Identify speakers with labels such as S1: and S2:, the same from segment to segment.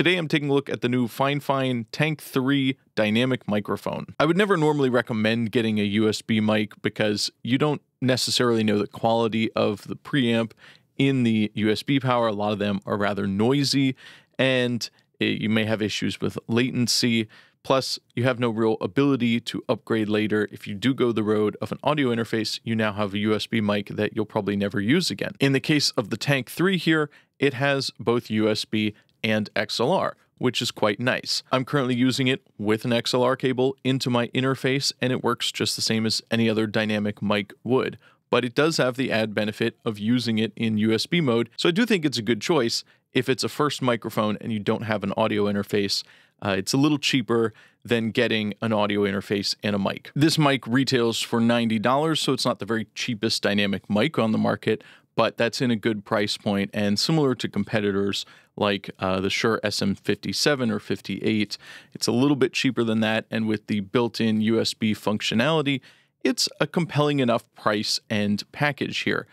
S1: Today I'm taking a look at the new FiFine Tank3 dynamic microphone. I would never normally recommend getting a USB mic because you don't necessarily know the quality of the preamp in the USB power. A lot of them are rather noisy and you may have issues with latency. Plus, you have no real ability to upgrade later. If you do go the road of an audio interface, you now have a USB mic that you'll probably never use again. In the case of the Tank3 here, it has both USB and XLR, which is quite nice. I'm currently using it with an XLR cable into my interface, and it works just the same as any other dynamic mic would. But it does have the added benefit of using it in USB mode, so I do think it's a good choice if it's a first microphone and you don't have an audio interface. It's a little cheaper than getting an audio interface and a mic. This mic retails for $90, so it's not the very cheapest dynamic mic on the market, but that's in a good price point and similar to competitors like the Shure SM57 or 58. It's a little bit cheaper than that, and with the built-in USB functionality, it's a compelling enough price and package here.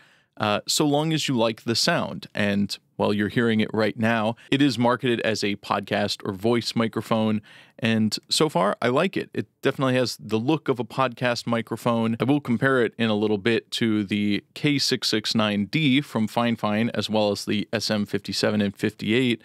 S1: So long as you like the sound, and well, you're hearing it right now. It is marketed as a podcast or voice microphone, and so far, I like it. It definitely has the look of a podcast microphone. I will compare it in a little bit to the K669D from FiFine, as well as the SM57 and 58,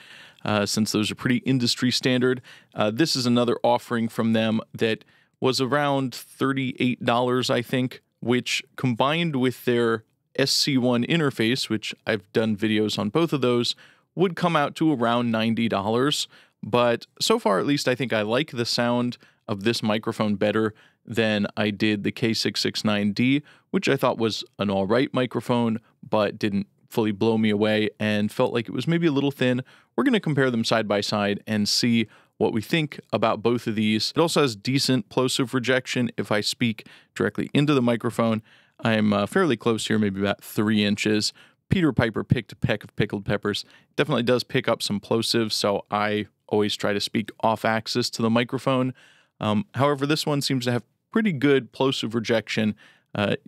S1: since those are pretty industry standard. This is another offering from them that was around $38, I think, which combined with their SC1 interface, which I've done videos on both of those, would come out to around $90. But so far, at least, I think I like the sound of this microphone better than I did the K669D, which I thought was an all right microphone, but didn't fully blow me away and felt like it was maybe a little thin. We're going to compare them side by side and see what we think about both of these. It also has decent plosive rejection if I speak directly into the microphone. I'm fairly close here, maybe about 3 inches. Peter Piper picked a peck of pickled peppers. Definitely does pick up some plosives, so I always try to speak off-axis to the microphone. However, this one seems to have pretty good plosive rejection,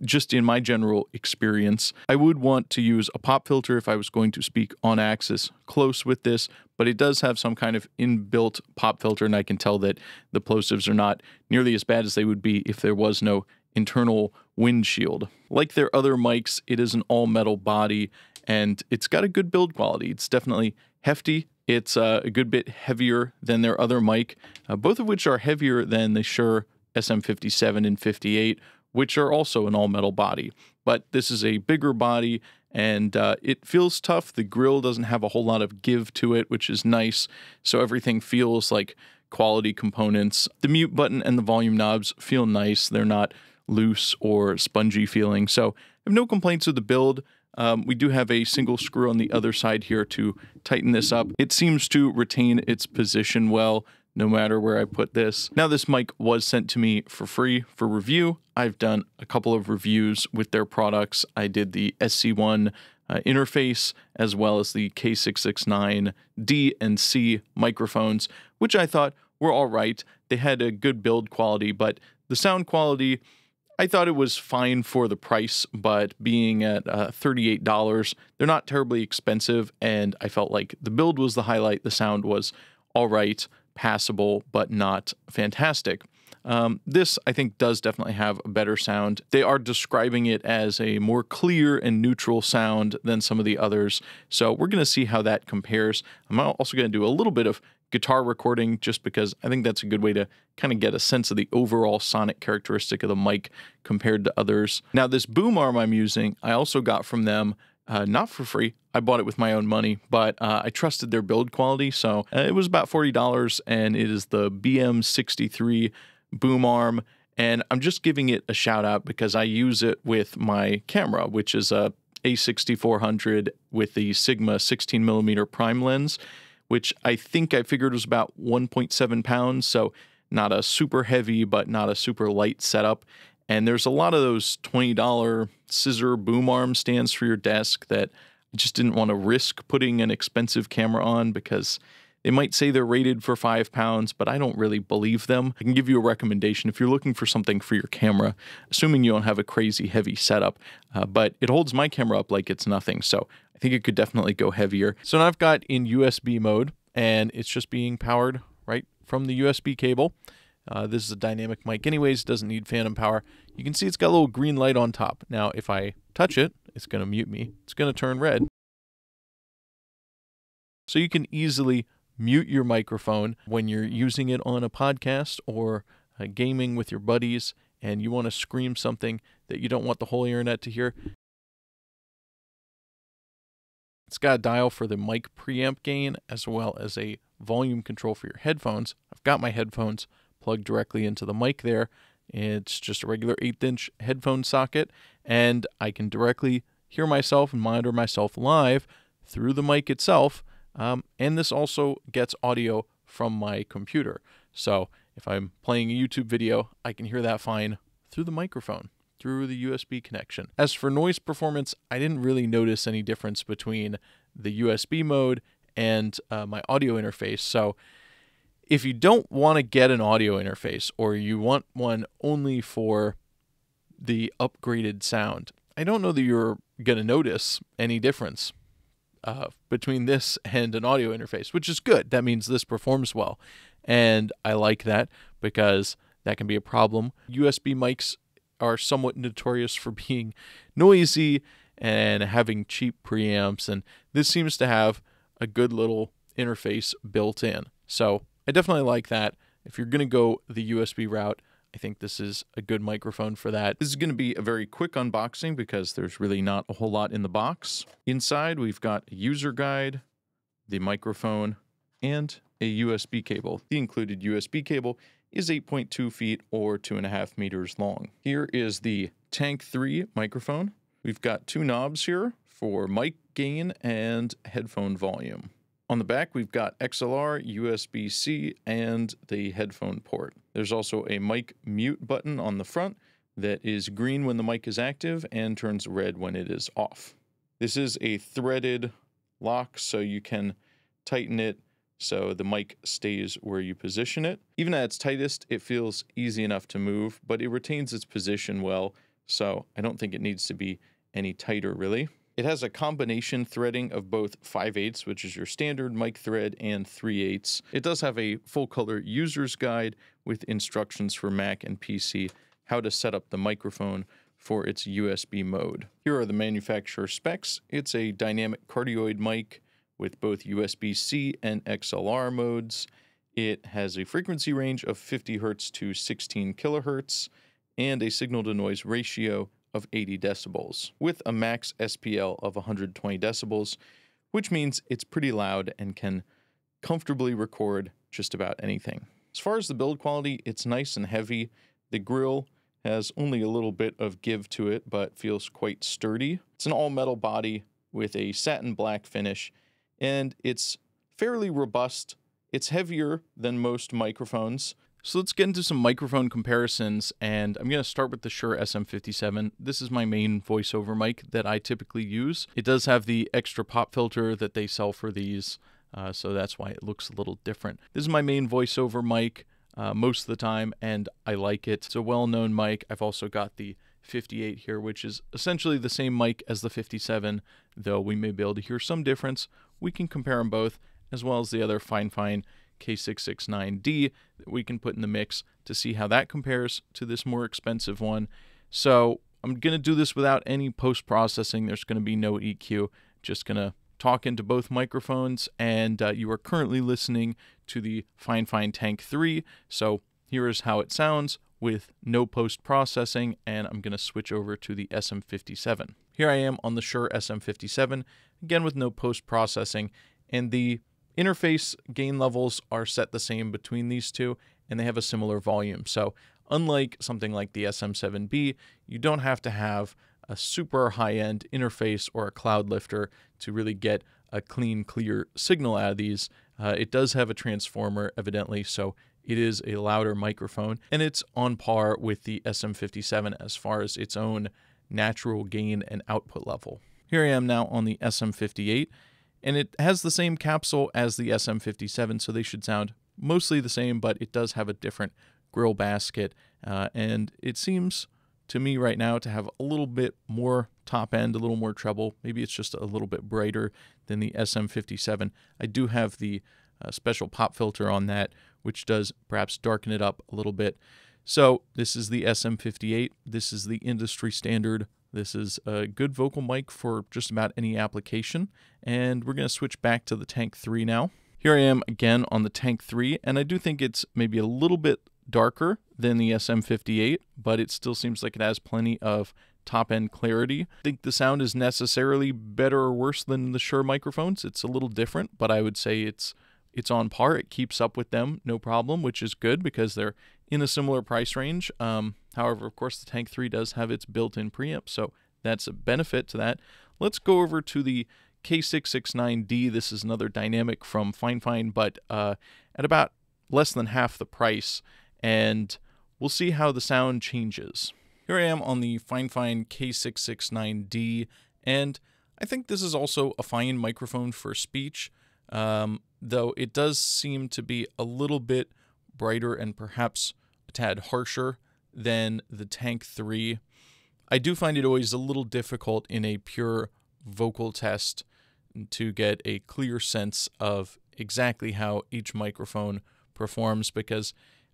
S1: just in my general experience. I would want to use a pop filter if I was going to speak on-axis close with this, but it does have some kind of inbuilt pop filter, and I can tell that the plosives are not nearly as bad as they would be if there was no internal windshield. Like their other mics, it is an all-metal body, and it's got a good build quality. It's definitely hefty. It's a good bit heavier than their other mic, both of which are heavier than the Shure SM57 and 58, which are also an all-metal body. But this is a bigger body, and it feels tough. The grill doesn't have a whole lot of give to it, which is nice, so everything feels like quality components. The mute button and the volume knobs feel nice. They're not loose or spongy feeling, so I have no complaints with the build. We do have a single screw on the other side here to tighten this up. It seems to retain its position well, no matter where I put this. Now, this mic was sent to me for free for review. I've done a couple of reviews with their products. I did the SC1 interface, as well as the K669D and C microphones, which I thought were all right. They had a good build quality, but the sound quality, I thought it was fine for the price, but being at $38, they're not terribly expensive, and I felt like the build was the highlight. The sound was all right, passable, but not fantastic. This, I think, does definitely have a better sound. They are describing it as a more clear and neutral sound than some of the others, so we're going to see how that compares. I'm also going to do a little bit of guitar recording just because I think that's a good way to kind of get a sense of the overall sonic characteristic of the mic compared to others. Now, this boom arm I'm using, I also got from them, not for free. I bought it with my own money, but I trusted their build quality, so it was about $40, and it is the BM63 boom arm, and I'm just giving it a shout out because I use it with my camera, which is a A6400 with the Sigma 16mm prime lens, which I think I figured was about 1.7 pounds, so not a super heavy, but not a super light setup. And there's a lot of those $20 scissor boom arm stands for your desk that I just didn't want to risk putting an expensive camera on because they might say they're rated for 5 pounds, but I don't really believe them. I can give you a recommendation if you're looking for something for your camera, assuming you don't have a crazy heavy setup, but it holds my camera up like it's nothing, so I think it could definitely go heavier. So now I've got in USB mode, and it's just being powered right from the USB cable. This is a dynamic mic anyways, doesn't need phantom power. You can see it's got a little green light on top. Now, if I touch it, it's going to mute me. It's going to turn red. So you can easily mute your microphone when you're using it on a podcast or gaming with your buddies and you want to scream something that you don't want the whole internet to hear. It's got a dial for the mic preamp gain as well as a volume control for your headphones. I've got my headphones plugged directly into the mic there. It's just a regular 1/8" headphone socket, and I can directly hear myself and monitor myself live through the mic itself. And this also gets audio from my computer. So if I'm playing a YouTube video, I can hear that fine through the microphone, through the USB connection. As for noise performance, I didn't really notice any difference between the USB mode and my audio interface. So if you don't want to get an audio interface, or you want one only for the upgraded sound, I don't know that you're going to notice any difference between this and an audio interface, which is good. That means this performs well. And I like that because that can be a problem. USB mics are somewhat notorious for being noisy and having cheap preamps, and this seems to have a good little interface built in. So I definitely like that. If you're going to go the USB route, I think this is a good microphone for that. This is going to be a very quick unboxing because there's really not a whole lot in the box. Inside, we've got a user guide, the microphone, and a USB cable. The included USB cable is 8.2 feet or 2.5 meters long. Here is the Tank3 microphone. We've got 2 knobs here for mic gain and headphone volume. On the back, we've got XLR, USB-C, and the headphone port. There's also a mic mute button on the front that is green when the mic is active and turns red when it is off. This is a threaded lock, so you can tighten it so the mic stays where you position it. Even at its tightest, it feels easy enough to move, but it retains its position well, so I don't think it needs to be any tighter, really. It has a combination threading of both 5/8, which is your standard mic thread, and 3/8. It does have a full-color user's guide with instructions for Mac and PC how to set up the microphone for its USB mode. Here are the manufacturer specs. It's a dynamic cardioid mic with both USB-C and XLR modes. It has a frequency range of 50 Hz to 16 kHz and a signal-to-noise ratio of 80 decibels, with a max SPL of 120 decibels, which means it's pretty loud and can comfortably record just about anything. As far as the build quality, it's nice and heavy. The grill has only a little bit of give to it, but feels quite sturdy. It's an all-metal body with a satin black finish, and it's fairly robust. It's heavier than most microphones. So let's get into some microphone comparisons, and I'm going to start with the Shure SM57. This is my main voiceover mic that I typically use. It does have the extra pop filter that they sell for these, so that's why it looks a little different. This is my main voiceover mic most of the time, and I like it. It's a well-known mic. I've also got the 58 here, which is essentially the same mic as the 57, though we may be able to hear some difference. We can compare them both, as well as the other FiFine K669D that we can put in the mix to see how that compares to this more expensive one. So I'm going to do this without any post-processing. There's going to be no EQ. Just going to talk into both microphones, and you are currently listening to the FiFine Tank3. So here is how it sounds with no post-processing, and I'm going to switch over to the SM57. Here I am on the Shure SM57, again with no post-processing, and the interface gain levels are set the same between these two, and they have a similar volume. So unlike something like the SM7B, you don't have to have a super high-end interface or a cloud lifter to really get a clean, clear signal out of these. It does have a transformer, evidently, so it is a louder microphone, and it's on par with the SM57 as far as its own natural gain and output level. Here I am now on the SM58, and it has the same capsule as the SM57, so they should sound mostly the same, but it does have a different grill basket, and it seems to me right now to have a little bit more top end, a little more treble. Maybe it's just a little bit brighter than the SM57. I do have the a special pop filter on that, which does perhaps darken it up a little bit. So this is the SM58. This is the industry standard. This is a good vocal mic for just about any application. And we're going to switch back to the Tank 3 now. Here I am again on the Tank 3, and I do think it's maybe a little bit darker than the SM58, but it still seems like it has plenty of top-end clarity. I think the sound is necessarily better or worse than the Shure microphones. It's a little different, but I would say it's on par. It keeps up with them, no problem, which is good because they're in a similar price range. However, of course, the Tank 3 does have its built-in preamp, so that's a benefit to that. Let's go over to the K669D. This is another dynamic from FiFine, but at about less than half the price, and we'll see how the sound changes. Here I am on the FiFine K669D, and I think this is also a fine microphone for speech, though it does seem to be a little bit brighter and perhaps a tad harsher than the Tank 3. I do find it always a little difficult in a pure vocal test to get a clear sense of exactly how each microphone performs, because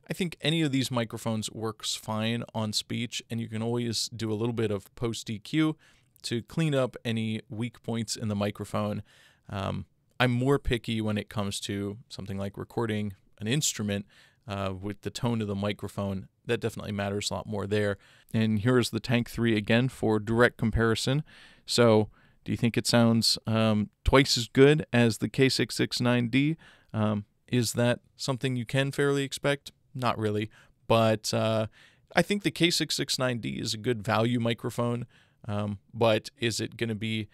S1: I think any of these microphones works fine on speech, and you can always do a little bit of post EQ to clean up any weak points in the microphone. I'm more picky when it comes to something like recording an instrument with the tone of the microphone. That definitely matters a lot more there. And here's the Tank 3 again for direct comparison. So do you think it sounds twice as good as the K669D? Is that something you can fairly expect? Not really, but I think the K669D is a good value microphone, but is it going to be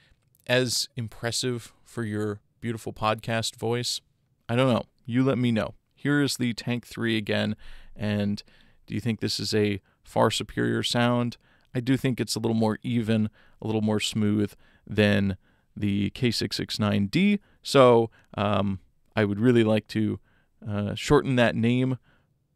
S1: as impressive for your beautiful podcast voice? I don't know. You let me know. Here is the Tank 3 again, and do you think this is a far superior sound? I do think it's a little more even, a little more smooth than the K669D, so I would really like to shorten that name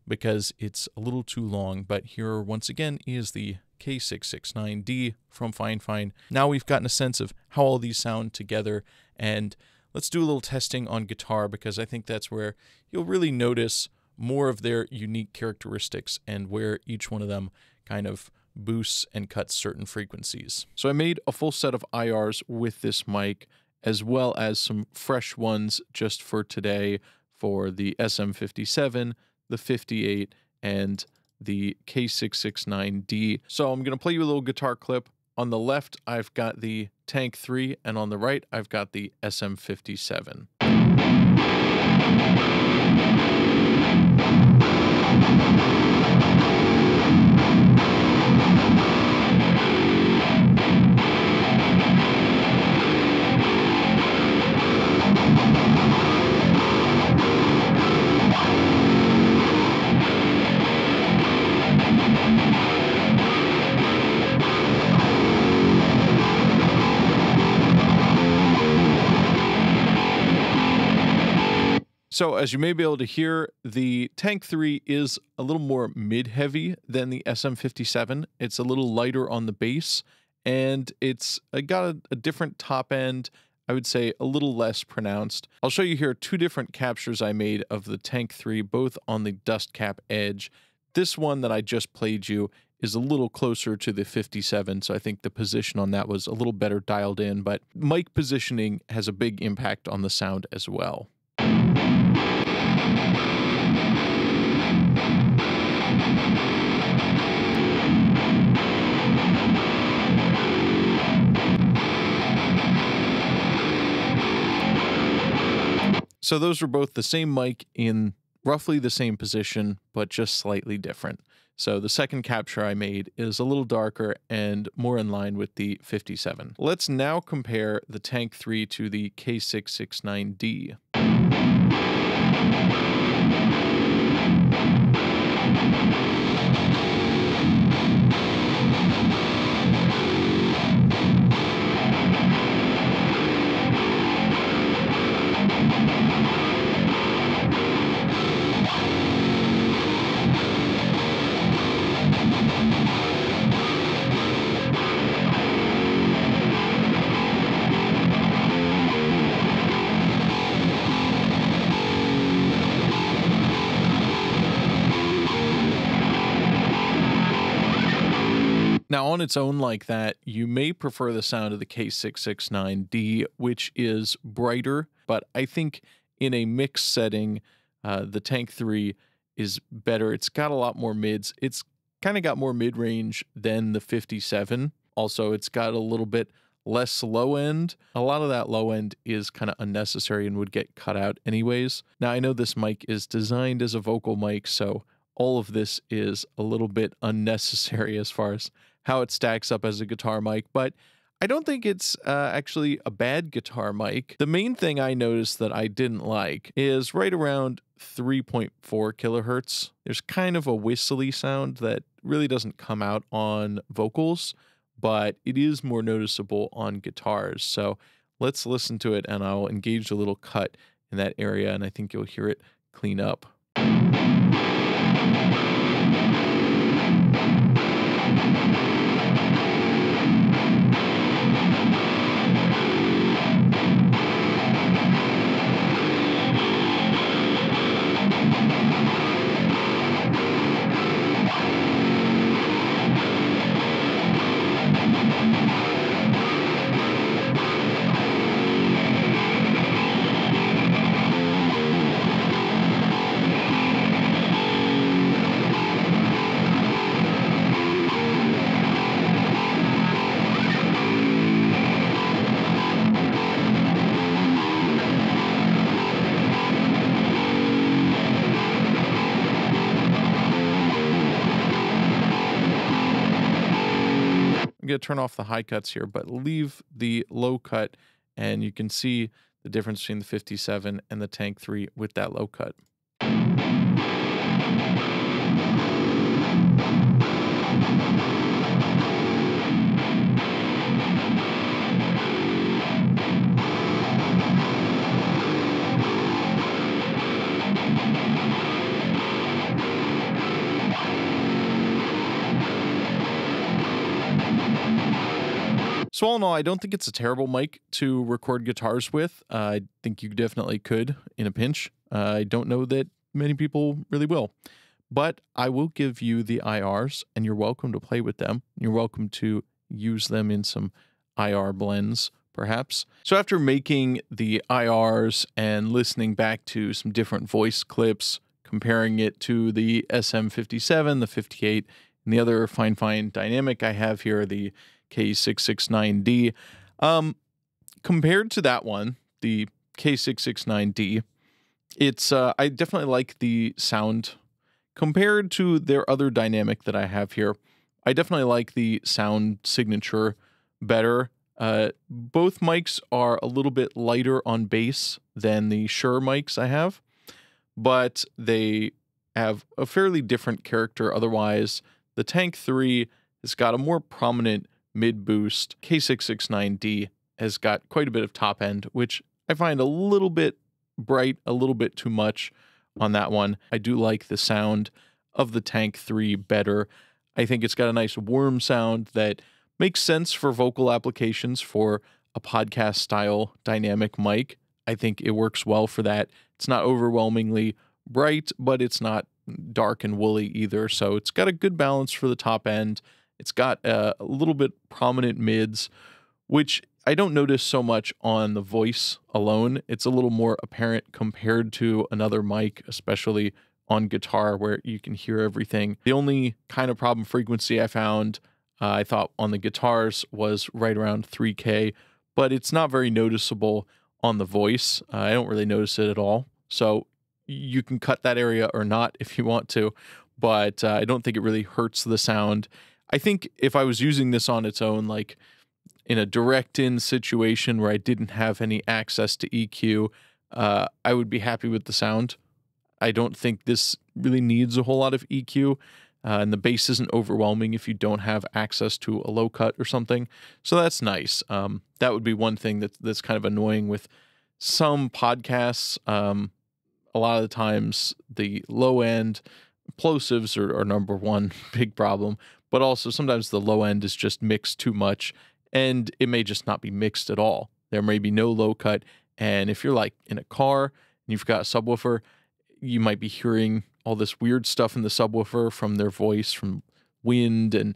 S1: because it's a little too long. But here once again is the K669D from FiFine. Now we've gotten a sense of how all these sound together, and let's do a little testing on guitar, because I think that's where you'll really notice more of their unique characteristics and where each one of them kind of boosts and cuts certain frequencies. So I made a full set of IRs with this mic, as well as some fresh ones just for today for the SM57, the 58, and the K669D. So I'm going to play you a little guitar clip. On the left, I've got the Tank 3, and on the right, I've got the SM57. So as you may be able to hear, the Tank 3 is a little more mid-heavy than the SM57. It's a little lighter on the bass, and it's got a different top end, I would say a little less pronounced. I'll show you here two different captures I made of the Tank 3, both on the dust cap edge. This one that I just played you is a little closer to the 57, so I think the position on that was a little better dialed in, but mic positioning has a big impact on the sound as well. So those were both the same mic in roughly the same position, but just slightly different. So the second capture I made is a little darker and more in line with the 57. Let's now compare the Tank 3 to the K669D. Now, on its own like that, you may prefer the sound of the K669D, which is brighter, but I think in a mix setting, the Tank 3 is better. It's got a lot more mids. It's kind of got more mid-range than the 57. Also, it's got a little bit less low end. A lot of that low end is kind of unnecessary and would get cut out anyways. Now, I know this mic is designed as a vocal mic, so all of this is a little bit unnecessary as far as how it stacks up as a guitar mic, but I don't think it's actually a bad guitar mic. The main thing I noticed that I didn't like is right around 3.4 kilohertz. There's kind of a whistly sound that really doesn't come out on vocals, but it is more noticeable on guitars. So let's listen to it and I'll engage a little cut in that area and I think you'll hear it clean up. I'm going to turn off the high cuts here, but leave the low cut, and you can see the difference between the 57 and the Tank 3 with that low cut. So all in all, I don't think it's a terrible mic to record guitars with. I think you definitely could in a pinch. I don't know that many people really will. But I will give you the IRs, and you're welcome to play with them. You're welcome to use them in some IR blends, perhaps. So after making the IRs and listening back to some different voice clips, comparing it to the SM57, the 58, and the other FiFine dynamic I have here, the K669D. Compared to that one, the K669D, it's I definitely like the sound. Compared to their other dynamic that I have here, I definitely like the sound signature better. Both mics are a little bit lighter on bass than the Shure mics I have, but they have a fairly different character otherwise. The Tank 3 has got a more prominent mid boost. K669D has got quite a bit of top end, which I find a little bit bright, a little bit too much on that one. I do like the sound of the Tank 3 better. I think it's got a nice warm sound that makes sense for vocal applications for a podcast style dynamic mic. I think it works well for that. It's not overwhelmingly bright, but it's not dark and woolly either. So it's got a good balance for the top end. It's got a little bit prominent mids, which I don't notice so much on the voice alone. It's a little more apparent compared to another mic, especially on guitar where you can hear everything. The only kind of problem frequency I found, I thought on the guitars was right around 3K, but it's not very noticeable on the voice. I don't really notice it at all. So you can cut that area or not if you want to, but I don't think it really hurts the sound. I think if I was using this on its own, like in a direct-in situation where I didn't have any access to EQ, I would be happy with the sound. I don't think this really needs a whole lot of EQ, and the bass isn't overwhelming if you don't have access to a low cut or something. So that's nice. That would be one thing that's kind of annoying with some podcasts. A lot of the times, the low-end plosives are number one big problem, but also sometimes the low end is just mixed too much, and it may just not be mixed at all. There may be no low cut, and if you're like in a car and you've got a subwoofer, you might be hearing all this weird stuff in the subwoofer from their voice, from wind, and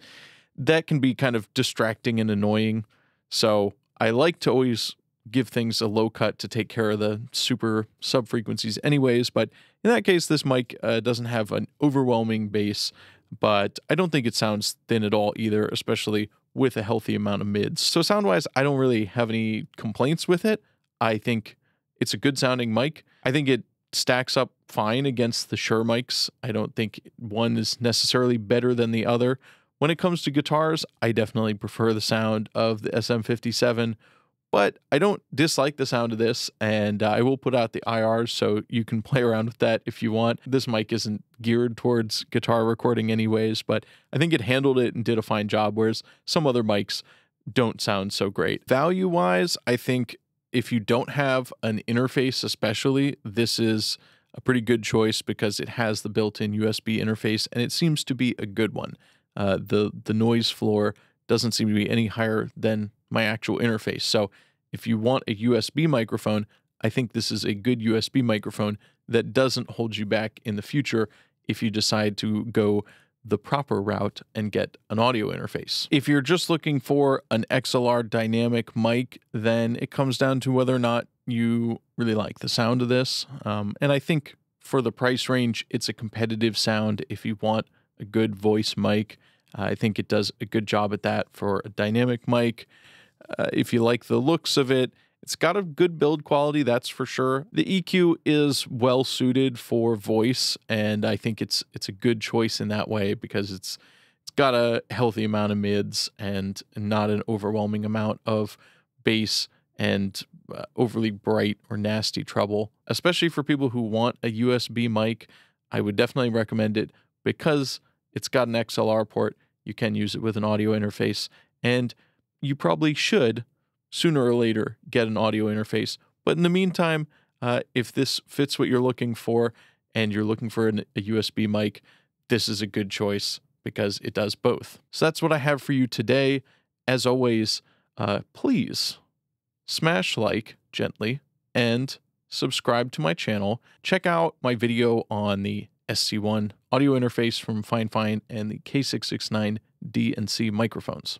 S1: that can be kind of distracting and annoying. So I like to always give things a low cut to take care of the super sub frequencies anyways. But in that case, this mic doesn't have an overwhelming bass, but I don't think it sounds thin at all either, especially with a healthy amount of mids. So sound wise, I don't really have any complaints with it. I think it's a good sounding mic. I think it stacks up fine against the Shure mics. I don't think one is necessarily better than the other. When it comes to guitars, I definitely prefer the sound of the SM57, but I don't dislike the sound of this, and I will put out the IRs so you can play around with that if you want. This mic isn't geared towards guitar recording anyways, but I think it handled it and did a fine job, whereas some other mics don't sound so great. Value-wise, I think if you don't have an interface especially, this is a pretty good choice because it has the built-in USB interface, and it seems to be a good one. The noise floor doesn't seem to be any higher than my actual interface. So if you want a USB microphone, I think this is a good USB microphone that doesn't hold you back in the future if you decide to go the proper route and get an audio interface. If you're just looking for an XLR dynamic mic, then it comes down to whether or not you really like the sound of this. And I think for the price range, it's a competitive sound if you want a good voice mic. I think it does a good job at that for a dynamic mic. If you like the looks of it, it's got a good build quality, that's for sure. The EQ is well suited for voice, and I think it's a good choice in that way because it's got a healthy amount of mids and not an overwhelming amount of bass and overly bright or nasty treble. Especially for people who want a USB mic, I would definitely recommend it because it's got an XLR port. You can use it with an audio interface, and you probably should sooner or later get an audio interface. But in the meantime, if this fits what you're looking for and you're looking for a USB mic, this is a good choice because it does both. So that's what I have for you today. As always, please smash like gently and subscribe to my channel. Check out my video on the SC1 audio interface from FiFine and the K669D and C microphones.